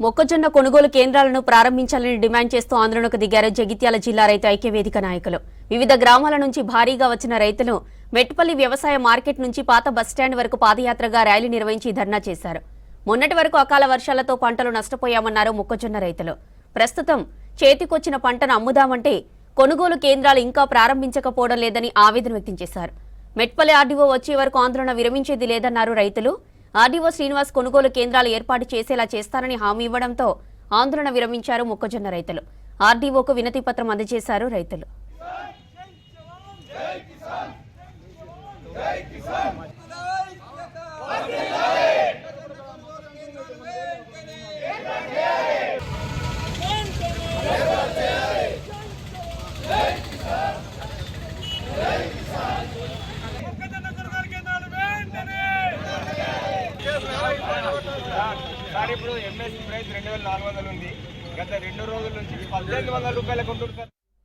మొక్కజొన్న కొనుగోలు కేంద్రాలను ప్రారంభించాలని డిమాండ్ చేస్తూ ఆందోళనకు దిగారు జగిత్యాల జిల్లా రైతు ఐక్యవేదిక నాయకులు. వివిధ గ్రామాల నుంచి భారీగా వచ్చిన రైతులు మెట్పల్లి వ్యవసాయ మార్కెట్ నుంచి పాత బస్టాండ్ వరకు పాదయాత్రగా ర్యాలీ నిర్వహించి ధర్నా చేశారు. మొన్నటి వరకు అకాల వర్షాలతో పంటలు నష్టపోయామన్నారు మొక్కజొన్న రైతులు. ప్రస్తుతం చేతికొచ్చిన పంటను అమ్ముదామంటే కొనుగోలు కేంద్రాలు ఇంకా ప్రారంభించకపోవడం లేదని ఆవేదన వ్యక్తం చేశారు. మెట్పల్లి ఆర్డీఓ వచ్చే వరకు ఆందోళన విరమించేది లేదన్నారు రైతులు. ఆర్డీఓ శ్రీనివాస్ కొనుగోలు కేంద్రాలు ఏర్పాటు చేసేలా చేస్తారని హామీ ఇవ్వడంతో ఆందోళన విరమించారు మొక్కజొన్న రైతులు. ఆర్డీఓకు వినతి పత్రం అందజేశారు రైతులు. ఇప్పుడు ఎంఎస్పీ ప్రైస్ 2400 ఉంది. గత 2 రోజుల నుంచి 1800 రూపాయలకు ఉంటుంది.